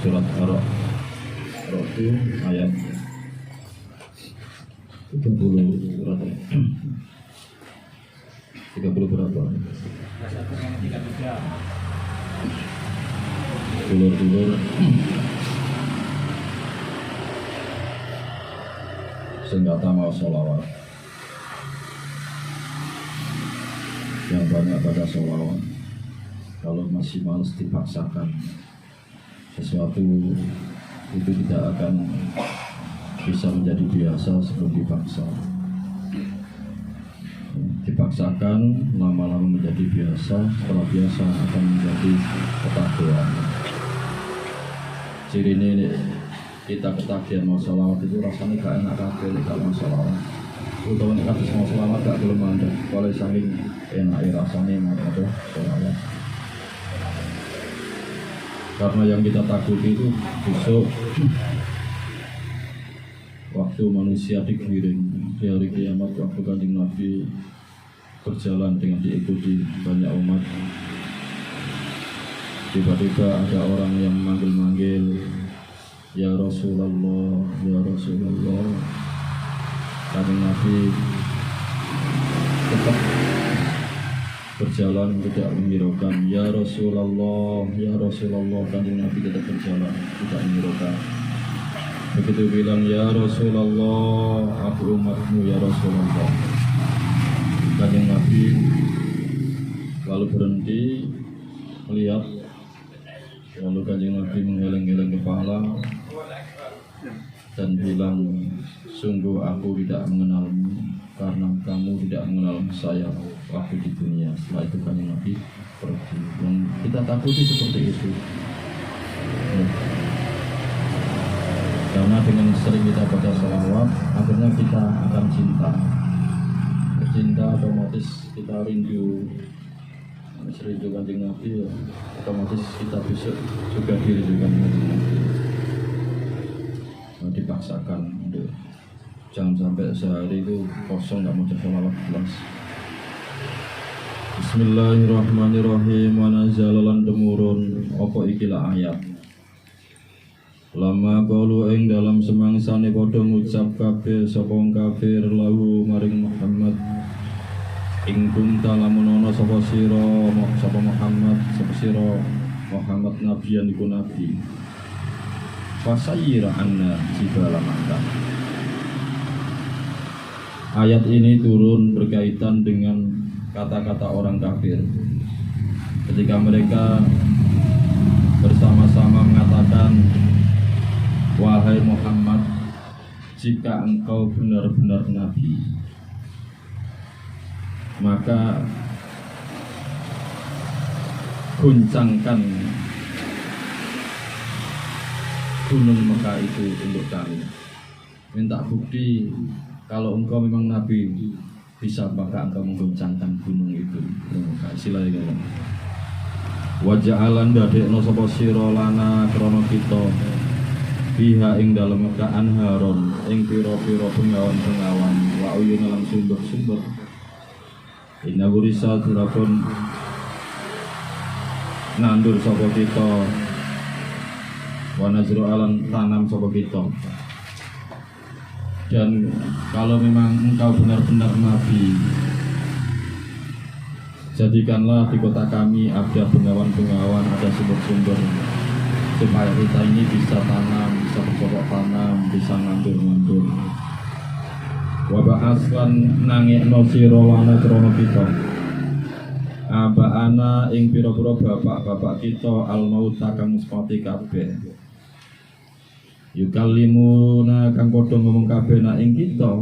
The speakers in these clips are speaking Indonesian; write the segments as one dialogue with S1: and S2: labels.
S1: surat Ar-Ra'd ayat 30 surat 30 berapa? Dulur-dulur senjata mau sholawat yang banyak pada sholawat. Kalau masih males dipaksakan sesuatu itu tidak akan bisa menjadi biasa sebelum dipaksa. Dipaksakan lama-lama menjadi biasa, setelah biasa akan menjadi ketagihan. Ciri ini kita ketagihan mau sholawat itu rasanya gak enak kabeh kalau mau sholawat. Utawa nek kabeh mau sholawat gak gelem mandeg, kalau saking enak rasanya mau sholawat. Karena yang kita takuti itu besok waktu manusia digiring di hari kiamat, waktu Kanjeng Nabi berjalan dengan diikuti banyak umat, tiba-tiba ada orang yang manggil-manggil, ya Rasulullah, ya Rasulullah. Kanjeng Nabi tetap berjalan, tidak menghiraukan, ya Rasulullah, ya Rasulullah. Kanjeng Nabi tetap berjalan, tidak menghiraukan. Begitu bilang, ya Rasulullah, aku umatmu ya Rasulullah. Kanjeng Nabi lalu berhenti melihat, lalu Kanjeng Nabi menggeleng-geleng kepala dan bilang, sungguh aku tidak mengenalmu karena kamu tidak mengenal saya waktu di dunia. Setelah itu Kanjeng Nabi pergi. Dan kita takuti seperti itu. Karena dengan sering kita baca sholawat, akhirnya kita akan cinta. Cinta otomatis kita rindu. Rindu Kanjeng Nabi, otomatis kita besok juga dirindukan Kanjeng Nabi. Dipaksakan, jangan sampai sehari itu kosong nggak mau sholawat kelas. Bismillahirrahmanirrahim. Wa nazalalan temurun apa ikilah ayat. Lama qalu ing dalam semangsane padha ngucap kabeh sapa kafir lahu maring Muhammad, ing kunta lamun ana sapa sira Muhammad, sapa sira Muhammad nabiyan iku nabi. Fasayyira anna jibala Makkah. Ayat ini turun berkaitan dengan kata-kata orang kafir ketika mereka bersama-sama mengatakan, wahai Muhammad, jika engkau benar-benar nabi, maka guncangkan gunung Mekah itu untuk kami. Minta bukti kalau engkau memang nabi, bisa maka engkau mengguncangkan gunung itu. Silahkan. Waja'alan dadekno sapa sira lana krana kita biha ing dalem Mekah anharon ing pira-pira bengawan-bengawan wa uyun lan sumber-sumber. Inna gurisa turapun nandur sapa kita wa nazru alan tanam sapa kita. Dan kalau memang engkau benar-benar nabi, jadikanlah di kota kami ada bengawan-bengawan, ada sumber-sumber, supaya kita ini bisa tanam, bisa bercocok tanam, bisa ngandur-ngandur. Wabah aslan nangekno sira lana krana kita abaana ing pira-pira bapak-bapak kita al-mauta kang mati kabeh. Yukallimuna kang padha ngomong kabeh nak ing kita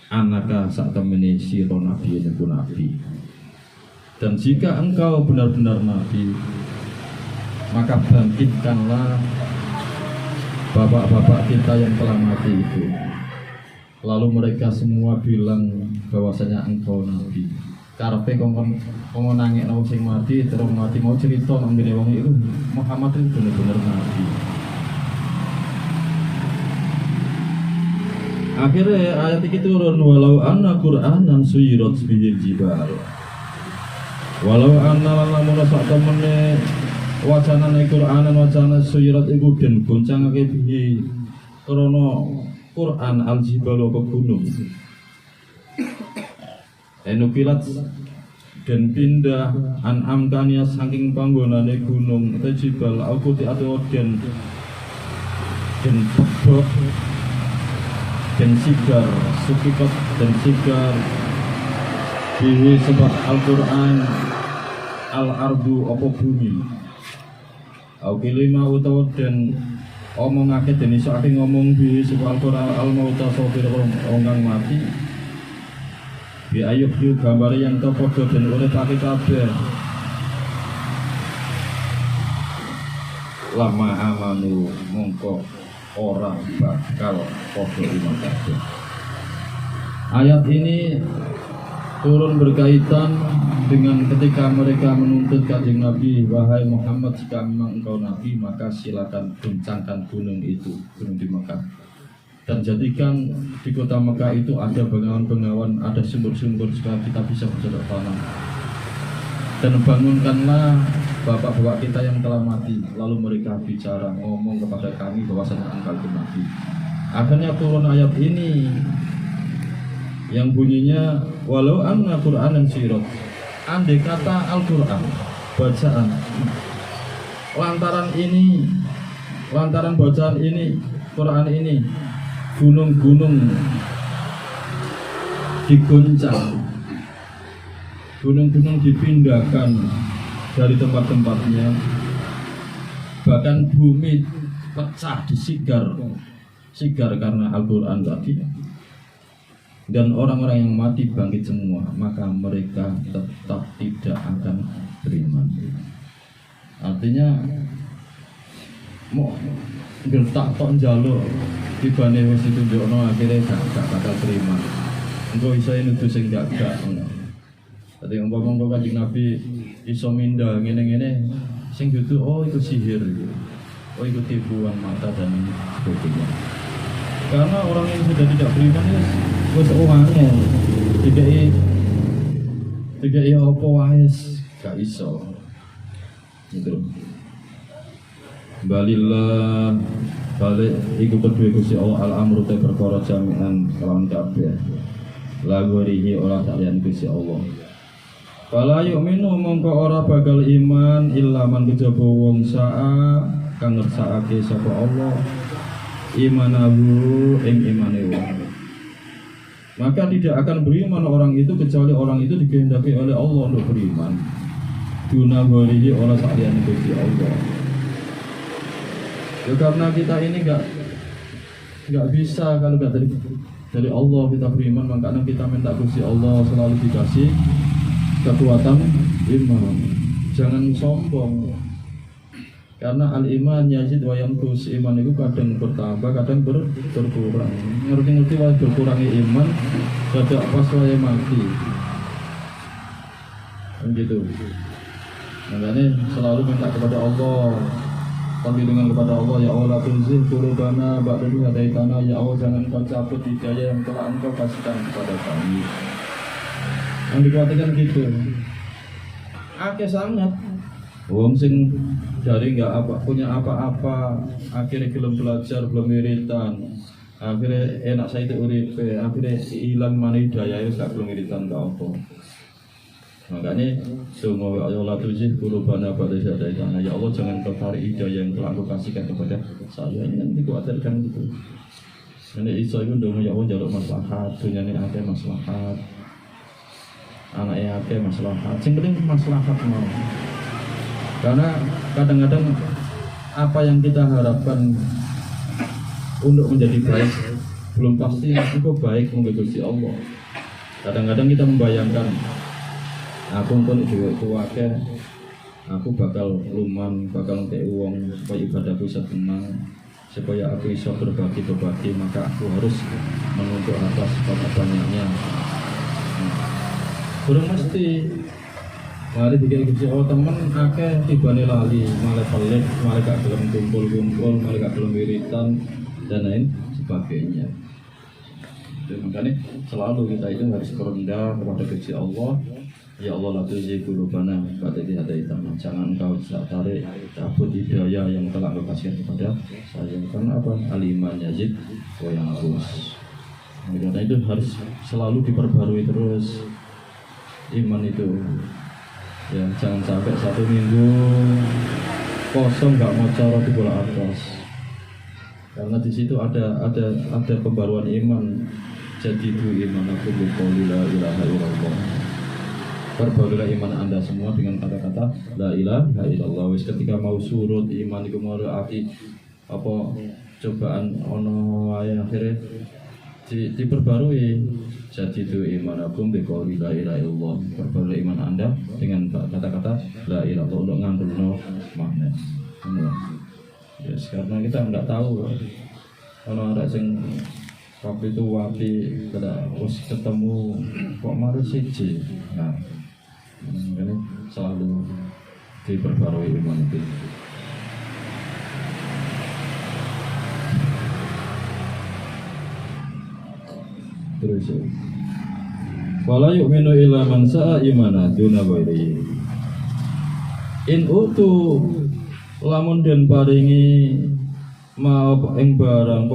S1: anaka sak temene sira nabi niku nabi. Dan jika engkau benar-benar nabi, maka bangkitkanlah bapak-bapak kita yang telah mati itu. Lalu mereka semua bilang bahwasanya engkau nabi. Karepe kongkon nangek nang sing mati, terus mati mau cerita nang ngene wong iku Muhammad itu benar-benar nabi. Akhirnya ayat ini turun, walau anna Qur'anan suyirat bihil jibal. Walau anna lamun sak temene wacanane Qur'anan wacana suyirat iku den goncangake piye krana Qur'an al-jibal apa gunung enukilat dan pindah an amkania saking panggonane gunung tajibal aku atau den pebok dan sigar sukipat dan sigar bihi sebab Al-Quran al-ardu apa bumi au kilima utawa dan omongake dan iso ake ngomong bihi sebab Al-Quran al-mauta sopir orang mati bi ayub yu gambar yang terpodo dan oleh pakai kabeh lama amanu mongko orang bakal podo iman kabeh. Ayat ini turun berkaitan dengan ketika mereka menuntut Kanjeng Nabi, wahai Muhammad, jika memang engkau Nabi maka silakan goncangkan gunung itu, gunung di Mekah, dan jadikan di kota Mekah itu ada bengawan-bengawan, ada sumber-sumber supaya kita bisa bercocok tanam. Dan bangunkanlah bapak-bapak kita yang telah mati. Lalu mereka bicara, ngomong kepada kami bahwasanya engkau itu Nabi. Akhirnya turun ayat ini yang bunyinya walau anna Qur'anan sirat. Andai kata Al-Qur'an bacaan lantaran bacaan ini Quran ini gunung-gunung diguncang, gunung-gunung dipindahkan dari tempat-tempatnya, bahkan bumi pecah disigar karena Al-Quran tadi, dan orang-orang yang mati bangkit semua, maka mereka tetap tidak akan beriman. Artinya mau gertak tok njaluk tibane wis ditunjukno akhirnya gak bakal terima. Engko iso nuduh sing gak ngono. Dadi umpama Kanjeng Nabi iso minda ngene-ngene sing dudu oh itu sihir. Oh itu tipuan mata dan sebagainya. Karena orang yang sudah tidak beriman wis angel. Dikei apa wae gak iso. Gitu. Balillah balik iku kedue Gusti Allah al-amru te perkara jami'an kelawan kabeh. Lagorihi ora salian Gusti Allah. Fala yu'minu mongko ora bakal iman illa man kejaba wong sa'a kang ngersakake sapa Allah imanahu ing imane wong. Maka tidak akan beriman orang itu kecuali orang itu dikehendaki oleh Allah untuk beriman. Duna gorihi ora salian Gusti Allah. Ya karena kita ini nggak bisa kalau nggak dari Allah kita beriman, makanya kita minta Gusti Allah selalu dikasih kekuatan iman. Jangan sombong. Karena al-iman yazid wa yanqus, iman itu kadang bertambah, kadang berkurang. Ngerti-ngerti wae berkurangi iman, dadak pas wae mati. Begitu. Makanya selalu minta kepada Allah. Dengan kepada Allah, ya Allah tuzil qulubana ba'da idh hadaitana, ya Allah jangan kau cabut hidayah yang telah engkau kasihkan kepada kami. Yang dikatakan gitu. Akeh sangat wong sing dari enggak punya apa-apa, akhirnya belum belajar, belum wiritan, akhirnya enak saya itu uripe, akhirnya hilang mana hidayah itu gak belum wiritan ke apa. Makanya semua Allah tuzil qulubana ba'da idh hadaitana, ya Allah jangan kau tarik hidayah yang telah Engkau kasihkan kepada saya. Ini kan dikuatirkan gitu. Ini iso itu dong, ya Allah jaluk maslahat, dunia ini ada maslahat, anaknya ada maslahat, yang penting maslahat mau. Karena kadang-kadang apa yang kita harapkan untuk menjadi baik belum pasti itu baik mengikuti Allah. Kadang-kadang kita membayangkan aku pun juga kuwake, aku bakal luman, bakal ngekei uang supaya ibadahku bisa tenang, supaya aku bisa berbagi, maka aku harus menuntut atas banyak-banyaknya. Kurang mesti mari dikira Gusti Allah temen akeh tibane lali, malah pelit, malah gak gelem kumpul-kumpul, malah gak gelem wiritan dan lain sebagainya. Dan makanya selalu kita itu harus berendah kepada Gusti Allah. Ya Allah la tuzigh qulubana ba'da idh hadaitana. Jangan engkau tarik cabut hidayah yang telah engkau kasihkan kepada saya. Karena apa? Al-iman yazid wa yanqus. Karena itu harus selalu diperbarui terus iman itu. Ya, jangan sampai 1 minggu kosong nggak mau cara di bola atas. Karena di situ ada pembaruan iman. Jadi itu iman aku biqauli la ilaha illallah. Perbaulah iman Anda semua dengan kata-kata la ilaha illallah. Wis ketika mau surut iman iku mau arti apa cobaan ono wae akhirnya diperbarui. Jadi itu iman aku biqauli la ilaha illallah. Perbaulah iman Anda dengan kata-kata la ilaha illallah untuk ngandulno makna. Yes, karena kita enggak tahu ono ada sing waktu itu waktu ketemu kok maru siji. Nah, ini selalu diperbarui iman itu. Terus wala yu'minu illa man sa'a imana duna ghairi. In utu lamun den paringi mau ing barang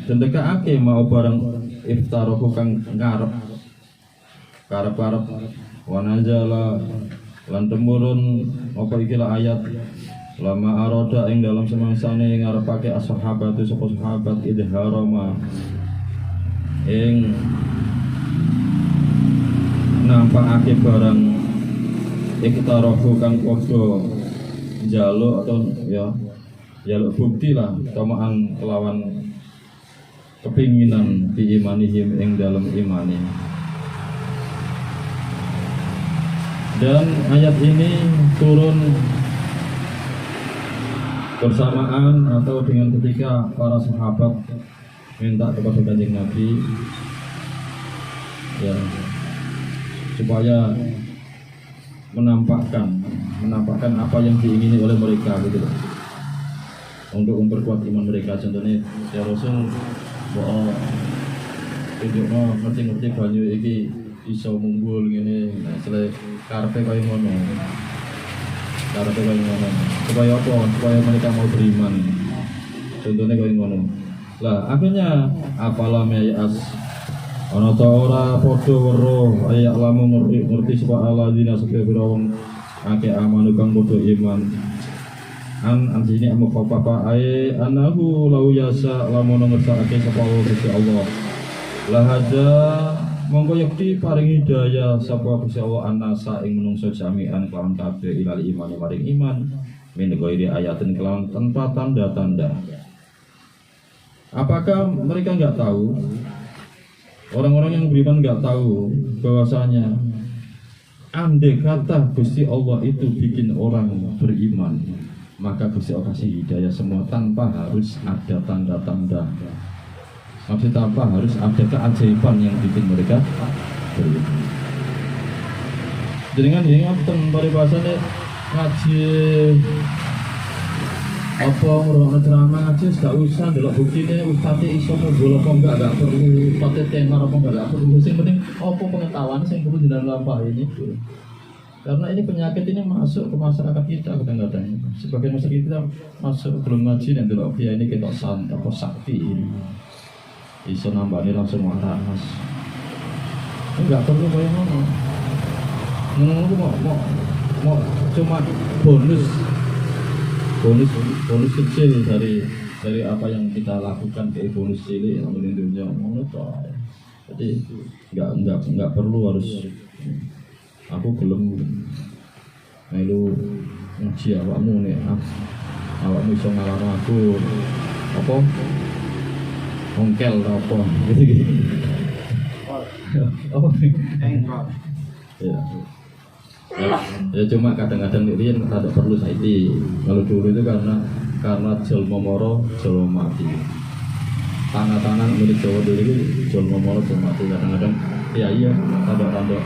S1: den tekake mau barang iftarohu kang ngarep karep-karep wananjala lan temurun apa iki ayat lama aroda ing dalam semangsane ngarepake ashabatu sapa sahabat idharama ing nampakake barang iktarahu kang padha njaluk atau ya jaluk bukti lah tamaan kelawan kepinginan di imanihim ing dalam imani. Dan ayat ini turun bersamaan atau dengan ketika para sahabat minta kepada Kanjeng Nabi ya supaya menampakkan apa yang diingini oleh mereka gitu loh. Untuk memperkuat iman mereka, contohnya ya Rasul bahwa ngerti banyu iki iso munggul gini, nah setelah karepe kaya ngono supaya apa? Supaya mereka mau beriman, contohnya kaya ngono lah. Akhirnya apalah meyas ana ta ora padha weruh ayak lamun ngerti sapa alladzina sabira wong akeh amanu kang padha iman an sini amu papa ae anahu lau yasa lamun ngersakake sapa Gusti Allah lahaja monggo yakti paring hidayah sapa Gusti Allah anasa ing menungso jami'an kelawan kabeh ilal iman maring iman min ghairi ayatin kelawan tanpa tanda-tanda. Apakah mereka enggak tahu? Orang-orang yang beriman enggak tahu bahwasanya andai kata Gusti Allah itu bikin orang beriman, maka Gusti Allah kasih hidayah semua tanpa harus ada tanda-tanda. Maksud tanpa harus ada keajaiban yang bikin mereka beriman. Dengan ini ngaten paribasane ngaji apa ngurung ceramah ngaji gak usah ndelok buktine ustaze iso munggul apa enggak perlu ustaze tenar apa enggak perlu. Sing penting apa pengetahuan sing perlu jenengan lampahi ini. Karena ini penyakit ini masuk ke masyarakat kita kadang-kadang. Sebagian masyarakat kita masuk belum ngaji dan delok kiai ini kita apa sakti ini. Iso nambani langsung waras. Enggak perlu kaya ngono. Mau cuma bonus kecil dari apa yang kita lakukan, kayak bonus cilik yang melindungi ngono toh. Jadi enggak perlu harus aku belum melu ngaji awakmu nih, awakmu iso ngalahno aku apa ongkel apa gitu. Oh, ya cuma kadang-kadang ini yang tidak perlu saiti. Kalau dulu itu karena jalma moro jalma mati. Tanah-tanah milik Jawa dulu itu jalma moro jalma mati. Kadang-kadang ya iya tanda-tanda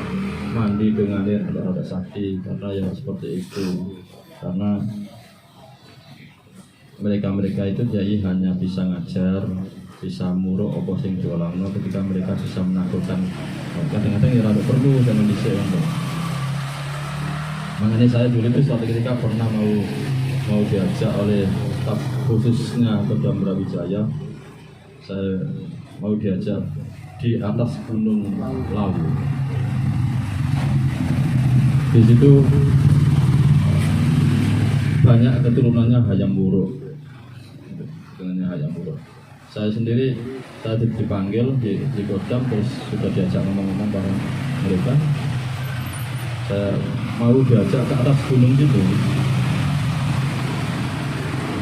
S1: mandi dengan dia ada sakti karena ya seperti itu. Karena mereka itu jadi hanya bisa ngajar, bisa muruh apa sing jualan ketika mereka bisa menaklukkan. Kadang-kadang ya rada perlu zaman dhisik kan. Makanya saya dulu itu suatu ketika pernah mau diajak oleh staf khususnya Kodam Brawijaya, saya mau diajak di atas Gunung Lawu. Di situ banyak keturunannya Hayam Wuruk, keturunannya Hayam Wuruk. Saya sendiri dipanggil di Kodam, terus sudah diajak ngomong-ngomong bareng mereka. Saya mau diajak ke atas gunung itu.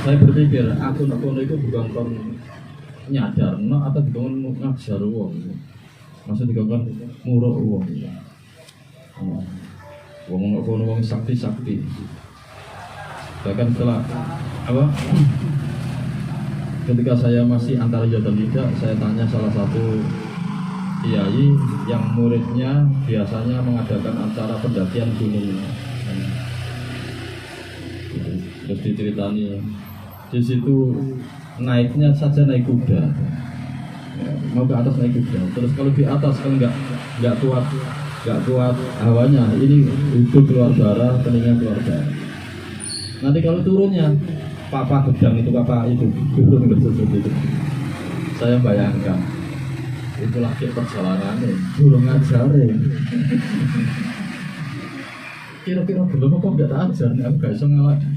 S1: Saya berpikir, aku itu bukan kon nyadar, atau bukan ngajar wong. Maksudnya bukan muruk wong. Wong sakti. Bahkan setelah ketika saya masih antara ya dan tidak, saya tanya salah satu kiai yang muridnya biasanya mengadakan acara pendakian gunung. Terus diceritani di situ naiknya saja naik kuda, ya, mau ke atas naik kuda. Terus kalau di atas kan nggak kuat hawanya, ini hidung keluar darah, telinga keluar darah. Nanti kalau turunnya papa gedang itu turun itu. Saya bayangkan itulah perjalanannya, durung ngajarin. Kira-kira belum kok nggak tak ajar, aku gak bisa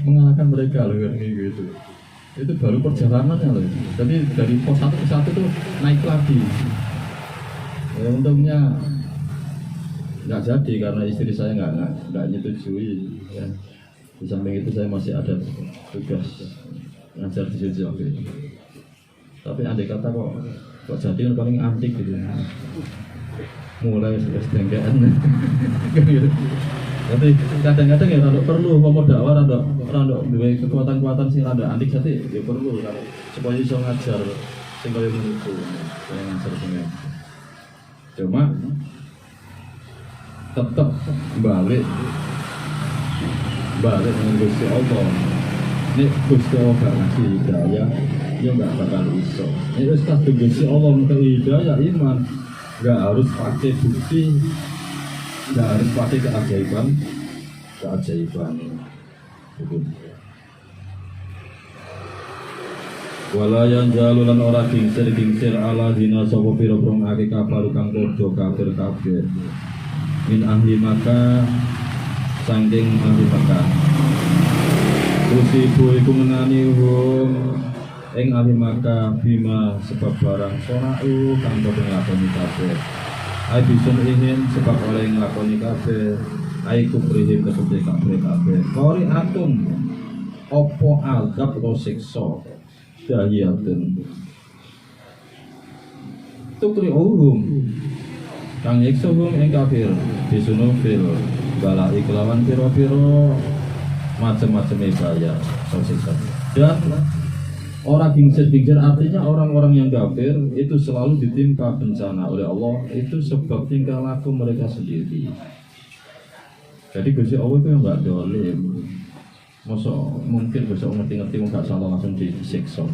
S1: mengalahkan mereka loh gitu. Itu baru perjalanannya loh. Jadi dari pos 1 ke 1 tuh naik lagi. Ya, untungnya nggak jadi karena istri saya nggak nyetujui. Ya. Di samping itu saya masih ada tugas ngajar di situ. Tapi andai kata kok jadi kan paling antik gitu. Mulai sudah setenggaan. Jadi kadang-kadang ya rada perlu mau dakwah rada duwe kekuatan-kekuatan sing rada antik jadi ya perlu supaya bisa ngajar sing kaya menurutku. Saya ngajar sing. Cuma tetap balik dengan Gusti Allah. Ini Gusti Allah gak ngasih hidayah, ya gak bakal iso. Ini Ustaz Gusti Allah ngasih hidayah iman, gak harus pakai bukti, gak harus pakai keajaiban. Wala yang jalulan ora gingsir ala dina sapa pira-pira ake kafaru kang padha kafir kabeh. Min ahli Makkah sangking ahli Makkah. Usibu iku menani hum ing ahli Makkah bima sebab barang sonau kang padha nglakoni kabeh. Ai bisun ihin sebab oleh nglakoni kabeh. Ai kubrihim kesebut kabeh. Kori atum opo azab ro siksa dahiyatun. Tukri uhum kang nyiksa hum ing kafir bisunufil balai kelawan piro-piro macam-macam bahaya siksa. Dan orang gingsir artinya orang-orang yang kafir itu selalu ditimpa bencana oleh Allah, itu sebab tingkah laku mereka sendiri. Jadi Gusti Allah itu enggak dolim. Masa mungkin Gusti Allah ngerti-ngerti enggak salah langsung disiksa.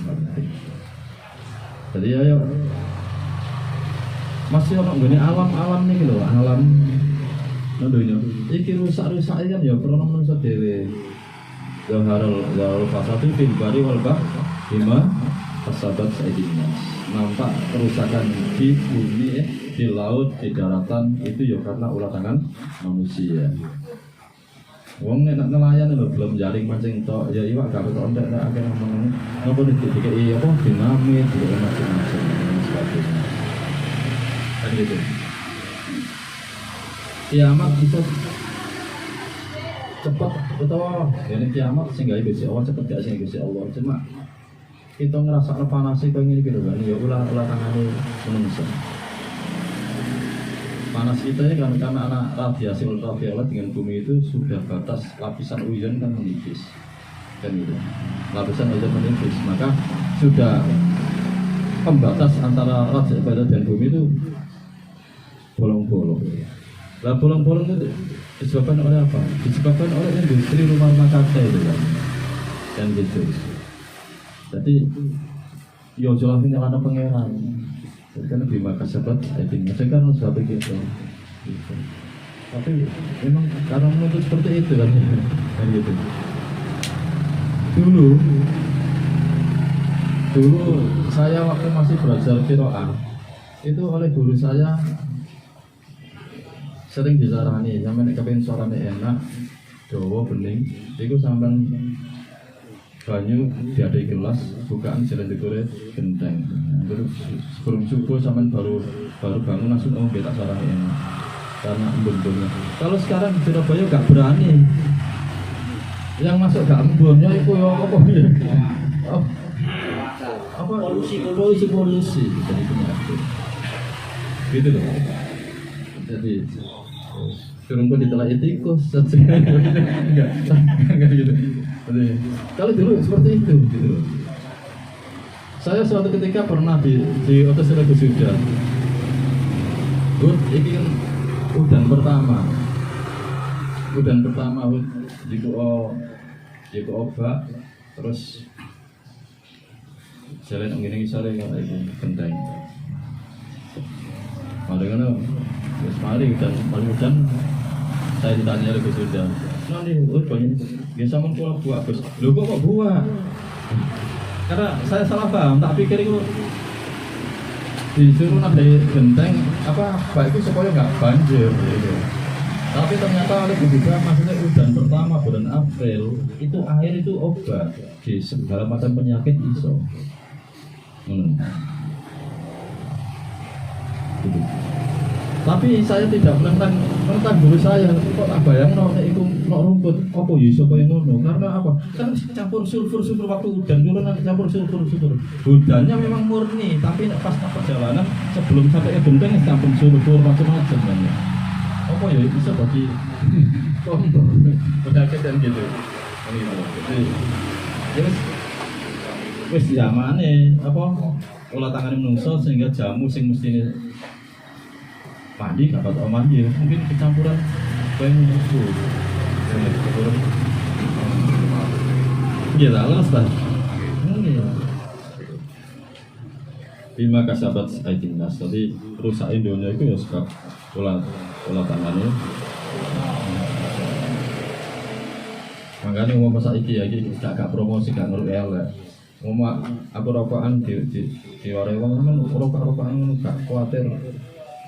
S1: Jadi ayo masih orang gini alam nih loh, alam dunia. Iki rusak-rusak kan ya pernah manusia dewe. Zaharul fasadu fil bari wal bahr bima kasabat sayyidina. Nampak kerusakan di bumi, di laut, di daratan itu ya karena ulah tangan manusia. Wong nek nelayan lho belum jaring mancing tok ya iwak gak kok ndak akeh ngomong. Ngopo dikeki apa dinamit macam-macam sebagainya. Kan gitu. Kiamat bisa cepat utawa ini kiamat sing gawe Gusti Allah cepet gak sing Gusti Allah. Cuma kita ngerasa panasnya kayak gini gitu kan ya ulah tangane menungso. Panas kita ini kan karena anak radiasi ultraviolet dengan bumi itu sudah batas lapisan ozon kan menipis kan gitu. Lapisan ozon menipis maka sudah pembatas antara radiasi ultraviolet dan bumi itu bolong-bolong. Lah bolong-bolong itu disebabkan oleh apa? Disebabkan oleh industri rumah kaca itu kan. Dan gitu. Jadi yo jelas ini ada pangeran. Karena bima kasabat, saya tinggal sekarang sudah begitu. Tapi memang karena menuntut seperti itu kan, kan gitu. Dulu saya waktu masih belajar qiraah itu oleh guru saya sering disarani, sampai nek kepengin suarane enak, dawa bening, iku sampean banyu diadai gelas, bukaan jalan dikure genteng. Terus sebelum subuh sampean baru bangun langsung tak sarani enak. Karena embun-embunnya. Kalau sekarang di Surabaya gak berani. Yang masuk gak embunnya itu ya apa ya? Apa polusi jadi penyakit. Gitu loh. Jadi turun pun ditelai tikus, enggak gitu. Jadi, kalau dulu seperti itu, gitu. Saya suatu ketika pernah di Otos Gus Yuda. Ini kan udan pertama, jiku obat, terus jalan ngene iki sare kok iki genteng. Padahal mari hujan saya ditanya oleh Gus Yuda, nanti banyak biasa mengkulah buah Gus, lu kok buah? Karena saya salah paham, tak pikir itu disuruh dari genteng apa baik itu supaya nggak banjir gitu. Tapi ternyata oleh Gus Yuda maksudnya hujan pertama bulan April itu air itu obat di segala macam penyakit iso. Gitu. Tapi saya tidak menentang guru saya. Kok tak bayang itu rumput apa ya iso kaya ngono? Karena apa? Kan campur sulfur waktu hujan turun campur sulfur. Hujannya memang murni, tapi pas perjalanan sebelum sampai ke genteng campur sulfur macam-macam kan. Apa ya bisa bagi penyakit dan gitu. Jadi wis zamane apa olah tangan menungso sehingga jamu sing mestine mandi dapat mandi mungkin kecampuran banyak itu ya lah Ustaz bima kasabat aikin nas tadi rusak Indonesia itu ya sebab olah tangannya makanya mau masak iki ya iki gak promosi gak ngeruk elek mau aku rokokan di warewang kan rokokan gak khawatir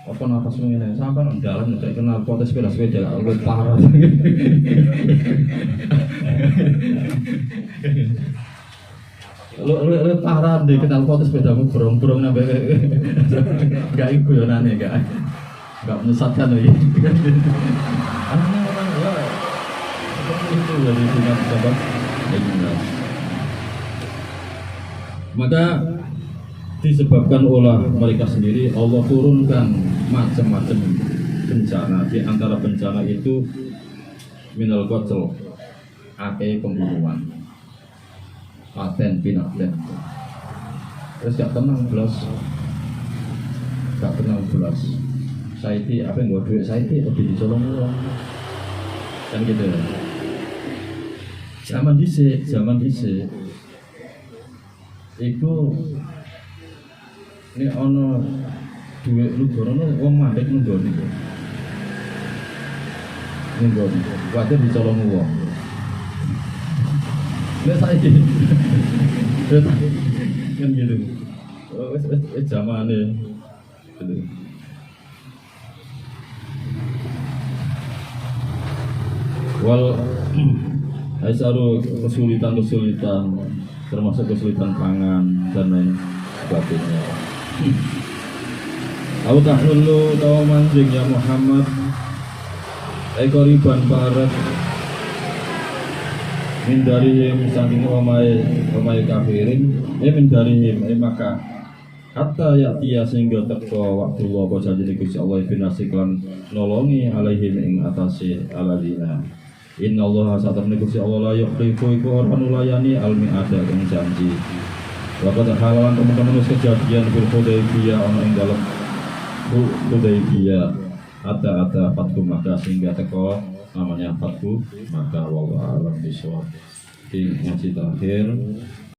S1: apa nafasmu ini sampai dalam tidak kenal foto sepeda lebih parah lu parah deh kenal foto sepedamu berong nambah nggak ibu ya nane nggak menyesatkan lagi orang ya seperti itu dari sini sahabat maka disebabkan oleh mereka sendiri Allah turunkan macam-macam bencana. Di antara bencana itu minal qatl, akeh pembunuhan, paten pinaten. Terus gak tenang belas. Saiki apa yang gua duit saiki lebih dicolong orang. Kan gitu. Zaman dhisik. Iku ini ono duit lu gorono wong mandek nunggoni wajar dicolong wong lha saiki kan gitu wis zamane gitu wal aisaru kesulitan termasuk kesulitan pangan dan lain sebagainya. Aku tak perlu tahu manjing ya Muhammad. Ekoriban parat min darihim saking omai kafirin min darihim maka hatta ya sehingga teko waktu Allah janji Gusti Allah binasi lan nolongi alaihim ing atase aladina. Inna Allah satamne Gusti Allah la yukhlifu iku ora nulayani almi ada ing janji. Waktu halalan teman-teman kejadian Hudaybiyah ono ing dalam Hudaybiyah ada Fathu Makkah sehingga teko namanya Fathu Makkah wallahu a'lam bishawab. Di ngaji terakhir